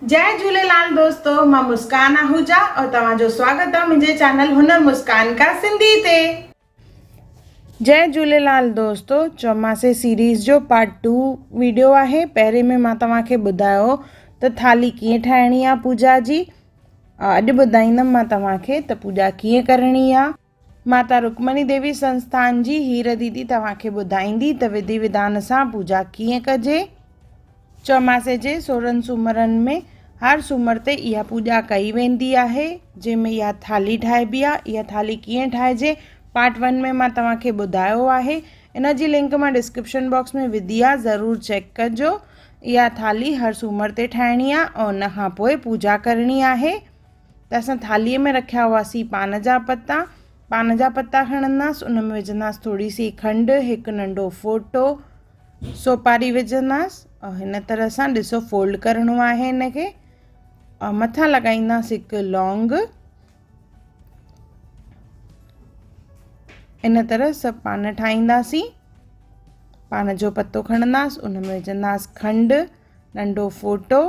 जय झूलेलाल दोस्तों, मां मुस्कान आहूजा और तव्हांजो स्वागत आहे मुंहिंजे चैनल हुनर मुस्कान का सिंधी ते। जय झूलेलाल दोस्तों, चौमासे सीरीज़ जो पार्ट 2 वीडियो आहे। पहिरें में मां तव्हांखे ॿुधायो त थाली कीअं ठाहिणी आहे पूजा जी। अॼु ॿुधाईंदमि मां तव्हांखे त पूजा कीअं करणी आहे। माता रुक्मणी देवी संस्थान जी हीर दीदी तव्हांखे ॿुधाईंदी त विधि विधान सां पूजा कीअं कजे। चौमासे जे 16 सूमरनि में हर सूमर ते इहा पूजा कई वेंदी आहे, जंहिंमें इहा थाली ठाहिबी आहे। इहा थाली कीअं ठाहिजे पार्ट 1 में मां तव्हांखे ॿुधायो आहे। इन जी लिंक मां डिस्क्रिप्शन बॉक्स में विधी आहे, ज़रूरु चेक कजो। इहा थाली हर सूमर ते ठाहिणी आहे और उन खां पोइ पूजा करणी आहे। त असां थालीअ में रखिया हुआसीं पान जा पत्ता खणंदासीं, उन में विझंदासीं थोरी सी खंडु, हिकु नंढो फोटो, सोपारी विझंदासीं और हिन तरह सां ॾिसो फोल्ड करिणो आहे हिनखे और मथां लॻाईंदासीं हिकु लौंग। इन तरह सभु पान ठाहींदासीं। पान जो पत्तो खणंदासीं, उन में विझंदासीं खंडु, नंढो फोटो,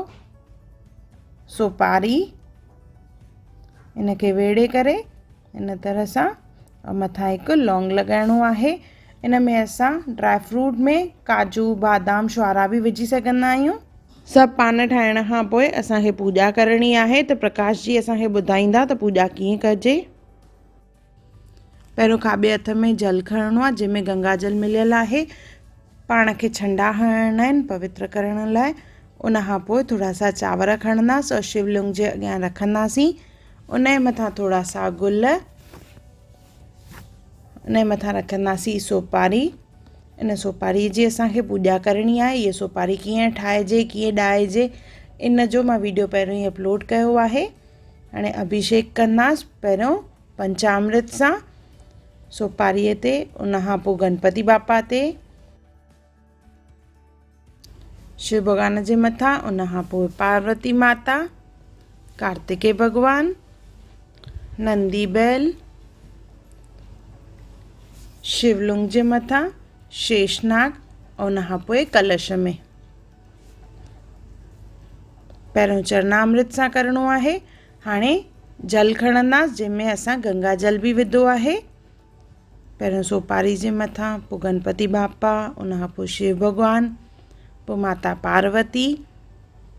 सोपारी, इनखे वेड़े करे इन तरह सां और मथां हिकु लौंग लॻाइणो आहे। इन में असां ड्राई फ्रूट में काजू, बादाम, छुआरा बि विझी सघंदा आहियूं। सभु पान ठाहिण खां पोइ असांखे पूजा करणी आहे। त प्रकाश जी असांखे ॿुधाईंदा त पूजा कीअं कजे। पहिरियों खाॿे हथ में जल खणणो आहे, जंहिंमें गंगा जल मिलियल आहे। पाण खे छंडा हणणा आहिनि पवित्र करण लाइ। उन खां पोइ थोरा सा चांवर खणंदासीं और शिवलिंग जे अॻियां रखंदासीं। उन जे मथां थोरा सा गुल, उन जे मथां रखंदासीं सोपारी। इन सोपारी जी असांखे पूजा करणी आहे। इहा सोपारी कीअं ठाहिजे, कीअं ॾाइजे, इन जो मां वीडियो पहिरियों ई अपलोड कयो आहे। हाणे अभिषेक कंदासीं पहिरियों पंचामृत सां सोपारीअ ते, उन खां पोइ गणपति बापा ते, शिव भॻवान जे मथां, उन खां पोइ पार्वती माता, कार्तिकेय भॻवान, नंदी बैल, शिवलिंग जे मथां शेषनाग और उन खां पोइ कलश में। पहिरियों चरणामृत सां करिणो आहे। हाणे जल खणंदासीं, जंहिंमें असां गंगा जल बि विधो आहे। पहिरियों सोपारी जे मथां, पोइ गणपति बापा, उन खां पोइ शिव भॻवान, पोइ माता पार्वती,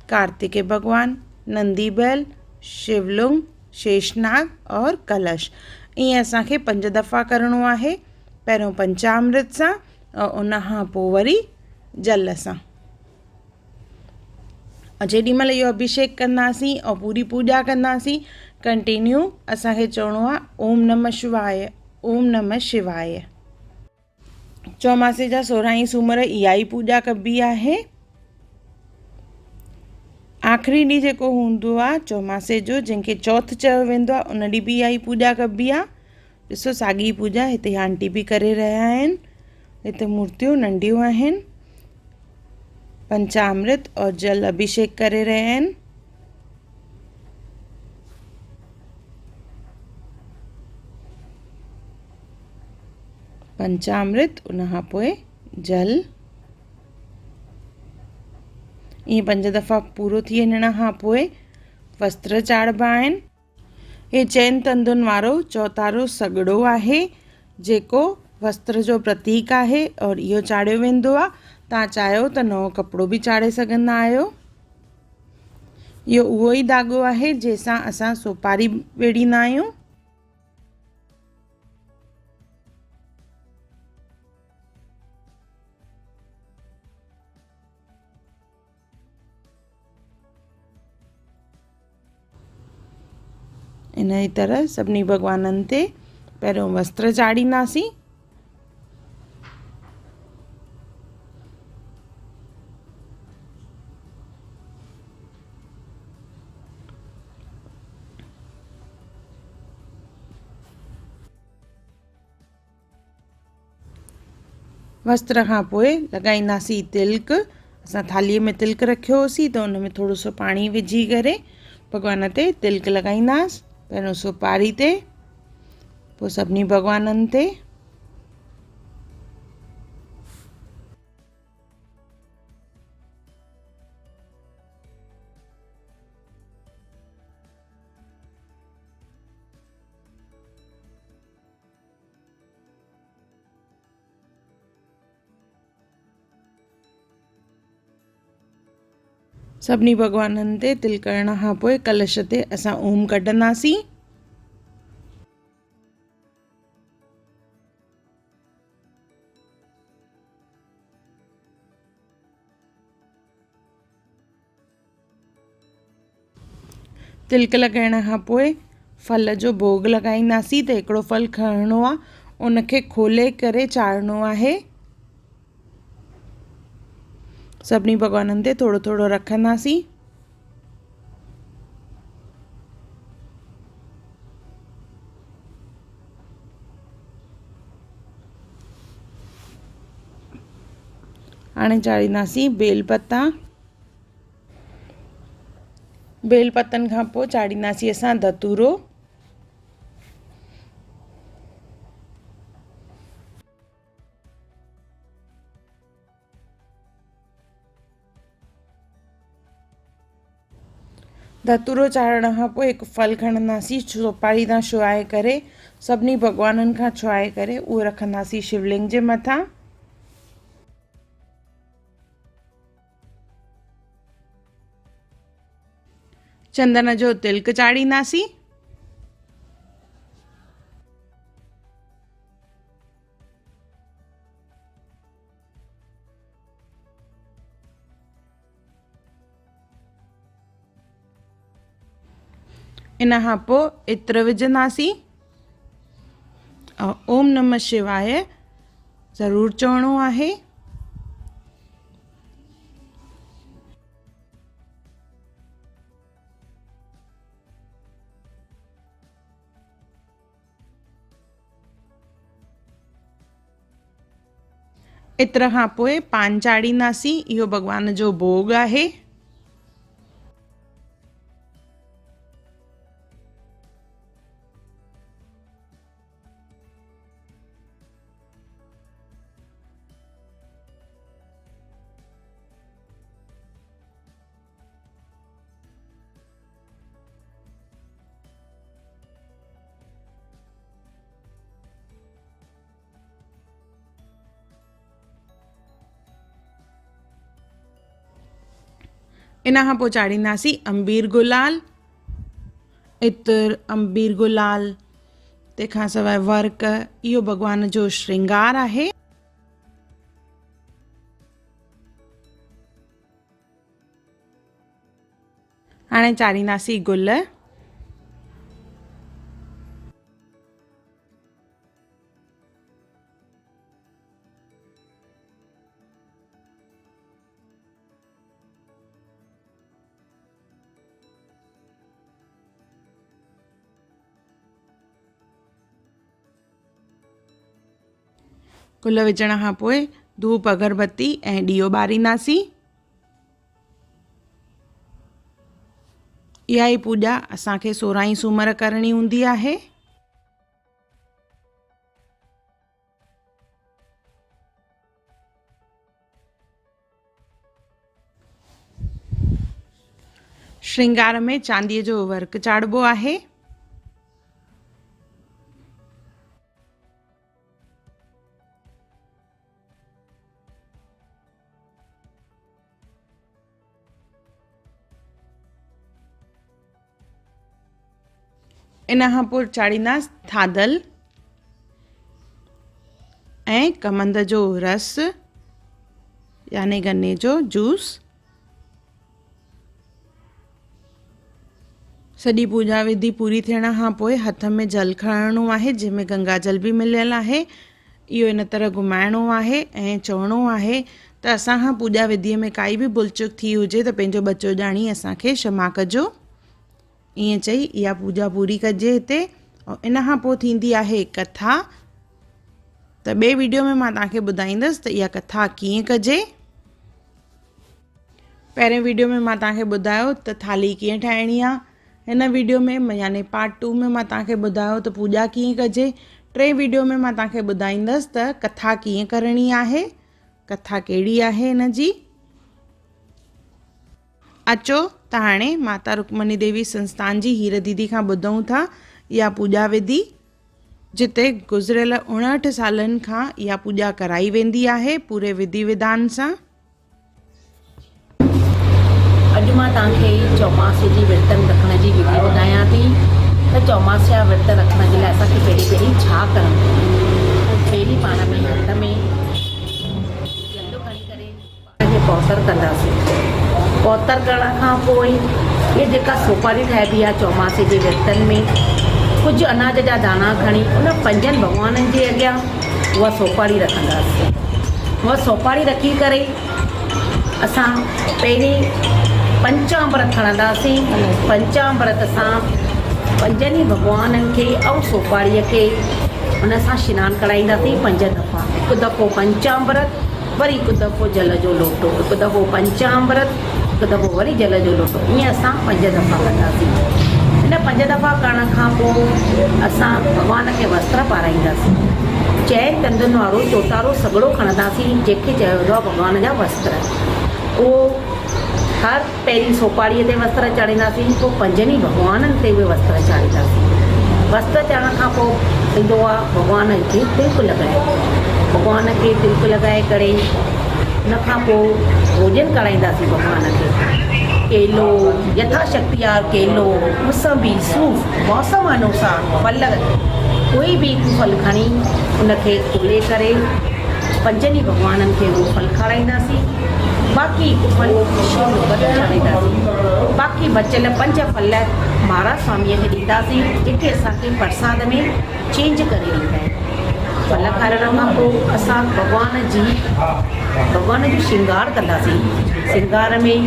कार्तिकेय भॻवान, नंदी बैल, शिवलिंग, शेषनाग और कलश। ईअं असांखे 5 दफ़ा करिणो आहे। पहिरियों पंचामृत सां और उन खां पोइ वरी जल सां। और जेॾी महिल इहो अभिषेक कंदासीं और पूरी पूॼा कंदासीं, कंटिन्यू असांखे चवणो आहे ओम नमः शिवाय, ओम नमः शिवाय। चौमासे जा 16 ई सूमर इहा ई पूॼा कबी आहे। आख़िरी ॾींहुं जेको हूंदो आहे चौमासे जो, जंहिंखे चौथ चयो वेंदो आहे, उन ॾींहुं बि इहा ई पूॼा कबी आहे। ॾिसो साॻी पूॼा हिते आंटी बि करे रहिया आहिनि। हिते मूर्तियूं नंढियूं आहिनि। पंचामृत और जल अभिषेक करे रहिया आहिनि। पंचामृत, उन खां पोइ जल। ईअं 5 दफ़ा पूरो थी वञण खां पोइ वस्त्र चाढ़िबा आहिनि। हे चइनि तंदुनि वारो चौतारो सॻड़ो आहे, जेको वस्त्र जो प्रतीक आहे और इहो चाढ़ियो वेंदो आहे। तव्हां चाहियो त नओं कपिड़ो बि चाढ़े सघंदा आहियो। इहो उहो ई धाॻो आहे जंहिंसां असां सोपारी वेड़ींदा आहियूं। इन जी तरह सभिनी भॻवाननि ते पहिरियों वस्त्र चाढ़ींदासीं। वस्त्र खां पोइ लॻाईंदासीं तिलक। असां थालीअ में तिलक रखियो होसीं, त उन में थोरो सो पाणी विझी करे भॻवान ते तिलक लॻाईंदासीं। पहिरियों सोपारी ते, पोइ सभिनी भॻवाननि ते। सभिनी भॻवाननि ते तिल करण खां पोइ कलश ते असां ओम कढंदासीं। तिलक लॻाइण खां पोइ फल जो भोग लॻाईंदासीं। त हिकिड़ो फल खणणो आहे, उनखे खोले करे चाढ़णो आहे। सभिनी भॻवाननि ते थोरो थोरो रखंदासीं। हाणे चाढ़ींदासीं बेलपता। बेलपतनि खां पोइ चाढ़ींदासीं असां धतूरो। धतूरो चाढ़ण खां पोइ हिकु फल खणंदासीं, सुपारी तां छुआए करे, सभिनी भॻवाननि खां छुआए करे उहो रखंदासीं शिवलिंग जे मथां। चंदन जो तिलक चाढ़ींदासीं। इन खां पोइ इत्र विझंदासीं ऐं ओम नमः शिवाय ज़रूरु चवणो आहे। इत्र खां पोइ पान चाढ़ींदासीं। इहो भॻवान जो भोग आहे। इन खां पोइ चाढ़ींदासीं अंबीर गुलाल। इत्र अंबीर गुलाल तंहिंखां सवाइ वर्क, इहो भॻवान जो श्रृंगार आहे। हाणे चाढ़ींदासीं गुल। गुल विझण खां पोइ धूप अगरबत्ती ऐं ॾीओ ॿारींदासीं। इहा ई पूॼा असांखे 16 सूमर करणी हूंदी आहे। श्रृंगार में चांदीअ जो वर्क चाढ़बो आहे। इन खां पोइ चाढ़ींदासीं थाधल ऐं कमंद जो रस यानी गन्ने जो जूस। सॼी पूॼा विधि पूरी थियण खां पोइ हथ में जल खणणो आहे, जंहिंमें गंगा जल बि मिलियल आहे। इहो इन तरह घुमाइणो आहे ऐं चवणो आहे त असांखां पूॼा विधीअ में काई बि भुलचुक थी हुजे त पंहिंजो बचो ॼाणी असांखे क्षमा कजो। ईअं चई इहा पूॼा पूरी कजे हिते। ऐं इन खां पोइ थींदी आहे कथा। त ॿिए वीडियो में मां तव्हांखे ॿुधाईंदसि त इहा कथा कीअं कजे। पहिरें वीडियो में मां तव्हांखे ॿुधायो त थाली कीअं ठाहिणी आहे। हिन वीडियो में यानी पार्ट 2 में मां तव्हांखे ॿुधायो त पूॼा कीअं कजे। टे वीडियो में मां तव्हांखे ॿुधाईंदसि त कथा कीअं करणी आहे, कथा कहिड़ी आहे हिन जी। अचो त हाणे माता रुक्मणी देवी संस्थान जी हीर दीदी खां ॿुधूं था इहा पूॼा विधि, जिते गुज़िरियल 59 सालनि खां इहा पूॼा कराई वेंदी आहे पूरे विधि विधान सां। अॼु मां मां तव्हांखे चौमासे जी विर्तन रखण जी विधि ॿुधायां थी त चौमासे जा विर्त रखण जे लाइ असांखे पहिरीं छा करणु खपे। पहिरीं पाण में हथ में जल्दो खणी करे पाण खे पौतर कंदासीं। पौतर करण खां पोइ इहे जेका सोपारी ठाहिबी आहे चौमासे जे विर्तन में, कुझु अनाज जा दाणा खणी उन 5 भॻवाननि जे अॻियां उहा सोपारी रखंदासीं। उहा सोपारी रखी करे असां पहिरीं पंचामृत खणंदासीं। पंचामृत सां 5 भॻवाननि खे ऐं सोपारीअ खे हुन सां सनानु कराईंदासीं 5 दफ़ा। हिकु दफ़ो पंचामृत, वरी हिकु दफ़ो जल जो लोटो, हिकु दफ़ो पंचामृत, हिकु दफ़ो वरी जल जो लोटो। ईअं असां 5 दफ़ा कंदासीं। हिन 5 दफ़ा करण खां पोइ असां भॻवान खे वस्त्र पाराईंदासीं। 4 तंदुनि वारो चोटारो सॻड़ो खणंदासीं, जंहिंखे चयो वेंदो आहे भॻवान जा वस्त्र। उहो हर पहिरीं सोपारीअ ते वस्त्र चाढ़ींदासीं, पोइ 5 भॻवाननि ते उहे वस्त्र चाढ़ींदासीं। वस्त्र चाढ़ण खां पोइ ईंदो आहे भॻवान खे तिलक लॻाए। भॻवान खे तिलक लॻाए करे उन खां पोइ भोजन कराईंदासीं भॻवान खे। केलो यथाशक्ति आहे, केलो, मुसंबी, सूफ़, मौसम अनुसार फल, कोई बि फल खणी उनखे खोले करे 5 भॻवाननि खे उहो फल खाराईंदासीं। बाक़ी फल चाढ़ींदासीं। बाक़ी बचियल 5 फल महाराज स्वामीअ खे ॾींदासीं, जेके असांखे प्रसाद में चेंज करे ॾींदा आहिनि। फल खाराइण खां पोइ असां भॻवान जो श्रंगार कंदासीं। श्रंगार में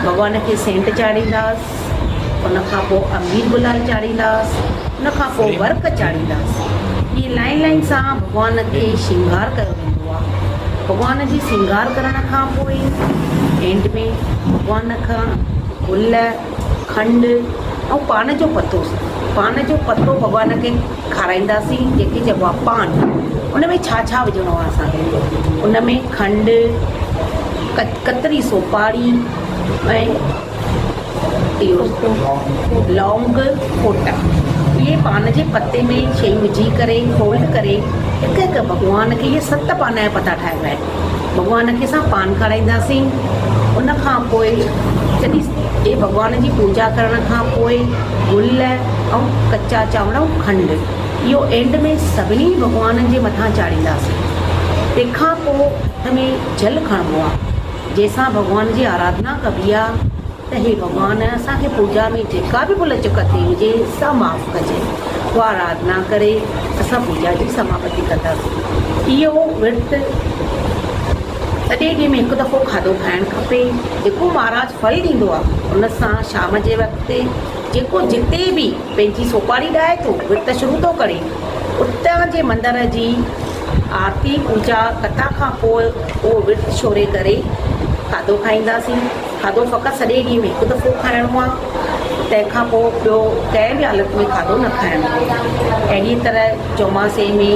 भॻवान खे सेंट चाढ़ींदासीं, उन खां पोइ अमीर गुलाल चाढ़ींदासीं, उन खां पोइ वर्क चाढ़ींदासीं। इहे लाइन सां भॻवान खे श्रंगार कयो वेंदो आहे। भॻवान जी श्रंगार करण खां पोइ एंड में भॻवान खां गुल, खंडु ऐं पान जो पतो भॻवान खे खाराईंदासीं, जंहिंखे चइबो आहे पान। उन में छा विझणो आहे असांखे? उन में खंडु, कतरी सोपारी ऐं लौंग, फोटा, इहे पान जे पते में शयूं विझी करे फोल्ड करे हिकु भॻवान खे इहे 7 पान जा पता ठाहिबा आहिनि। भॻवान खे असां पान खाराईंदासीं। उन खां पोइ जॾहिं इहे भॻवान जी पूजा करण खां पोइ गुल ऐं कचा चांवर ऐं खंडु, इहो एंड में सभिनी भॻवाननि जे मथां चाढ़ींदासीं। तंहिंखां पोइ हथ में जल खणबो आहे, जंहिंसां भॻवान जी आराधना कबी आहे त हे भॻवान असांखे पूजा में जेका बि भुल चुक थी हुजे सभु माफ़ु कजे। उहा आराधना करे असां पूजा जी समापति कंदासीं। इहो विर्त सॼे ॾींहं में हिकु दफ़ो खाधो खाइणु खपे। जेको महाराज फल ॾींदो आहे उन सां शाम जे वक़्तु जेको जिते बि पंहिंजी सोपारी ॾाए थो, विर्त शुरू थो करे, उतां जे मंदर जी आरती पूजा कथा खां पोइ उहो विर्त छोड़े करे खाधो खाईंदासीं। खाधो फ़क़ति सॼे ॾींहं में हिकु दफ़ो खाइणो आहे। तंहिंखां पोइ ॿियो कंहिं बि हालत में खाधो न खाइणो आहे। अहिड़ी तरह चौमासे में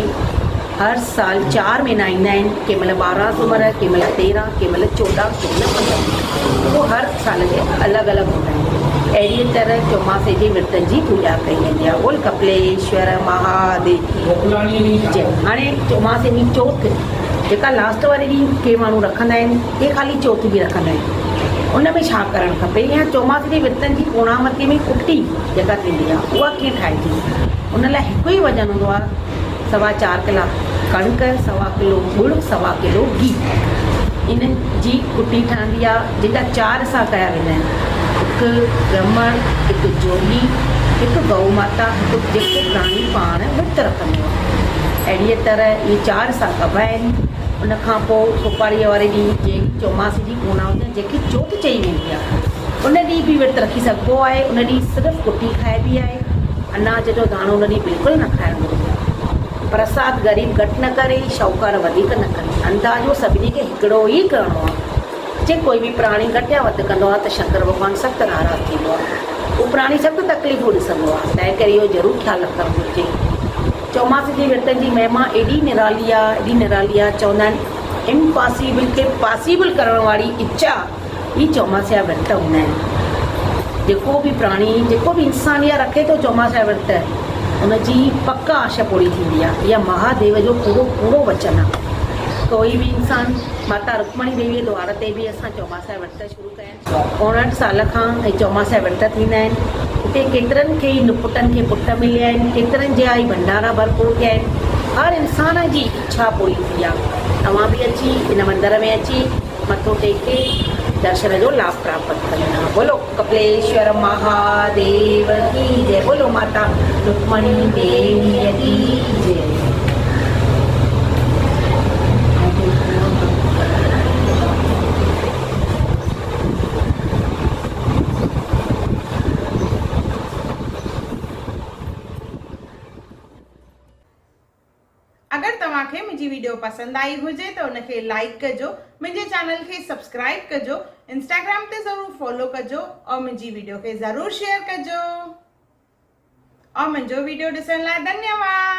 हर साल 4 महीना ईंदा आहिनि। कंहिं महिल 12 सूमर, कंहिं महिल 13, कंहिं महिल 14, कंहिं महिल 15। उहो हर साल जे अलॻि अलॻि हूंदा आहिनि। अहिड़ी तरह चौमासे जे विर्तनि जी पूजा कई वेंदी आहे। बोल कपिलेश्वर महादेव जय। हाणे चौमासे जी चौथ जेका लास्ट वारे ॾींहुं के माण्हू रखंदा आहिनि, के ख़ाली चौथ बि रखंदा आहिनि। उन में छा करणु खपे? या चौमासे जे विर्तनि जी पूर्णावती में कुटी जेका थींदी आहे उहा कीअं ठाहिजे? उन लाइ हिकु ई वज़न हूंदो आहे, 4.25 किला कणिक, 1.25 किलो गुड़, 1.25 किलो गिहु। इन जी कुटी ठहंदी आहे, जंहिंजा 4 हिसा कया वेंदा आहिनि। हिकु ब्रह्मण, हिकु जोगी, हिकु गौ माता, हिकु जेको प्राणी पाण विर्त रखंदो आहे। अहिड़ीअ तरह इहे 4 हिसा कबा आहिनि। उन खां पोइ सोपारीअ वारे ॾींहुं जेकी चौमासे जी पूर्णावती जंहिंखे चौथ चई वेंदी आहे, उन ॾींहुं बि विर्त रखी सघिबो आहे। उन ॾींहुं सिर्फ़ु कुटी खाइबी आहे। अनाज जो दाणो उन ॾींहुं बिल्कुलु न खाइणो आहे। प्रसाद ग़रीब घटि न करे, शाहूकार वधीक न करे। अंदाज़ो सभिनी खे हिकिड़ो ई करिणो आहे। जे कोई बि प्राणी घटि या वधि कंदो आहे त शंकर भॻवानु सख़्तु नाराज़ थींदो आहे। उहो प्राणी सख़्तु तकलीफ़ूं ॾिसंदो आहे। तंहिं करे इहो ज़रूरु ख़्यालु रखणु घुरिजे। चौमासे जे विर्तनि जी महिमा एॾी निराली आहे, चवंदा आहिनि इम्पॉसिबल खे पॉसिबल करण वारी इच्छा ही चौमासे जा विर्त हूंदा आहिनि। जेको बि प्राणी, जेको बि इंसान इहा रखे थो चौमासे जा विर्त, उनजी पक्का आशा पूरी थींदी आहे। इहा महादेव जो पूरो वचन आहे। कोई भी इंसान माता रुक्मणी देवीअ द्वार ते बि असां चौमासा जा विर्त शुरू कया आहिनि। 59 साल खां ऐं चौमासा जा विर्त थींदा आहिनि। हिते केतिरनि खे नुपुटनि खे पुट मिलिया आहिनि, केतिरनि जा ई भंडारा भरपूर थिया आहिनि। हर इंसान जी इच्छा पूरी थी आहे। तव्हां बि अची हिन मंदर में अची मथो टेके दर्शन जो लाभ प्राप्त कंदा। बोलो कपिलेश्वर महादेव की जय। बोलो माता रुक्मणी देवी की जय। अगर तव्हांखे मुंहिंजी वीडियो पसंदि आई हुजे त उनखे लाइक कजो, मुंहिंजे चैनल खे सब्सक्राइब कजो, इंस्टाग्राम ते ज़रूर फॉलो कजो और मुंहिंजी वीडियो खे ज़रूर शेयर कजो और मुंहिंजो वीडियो ॾिसण लाइ धन्यवाद।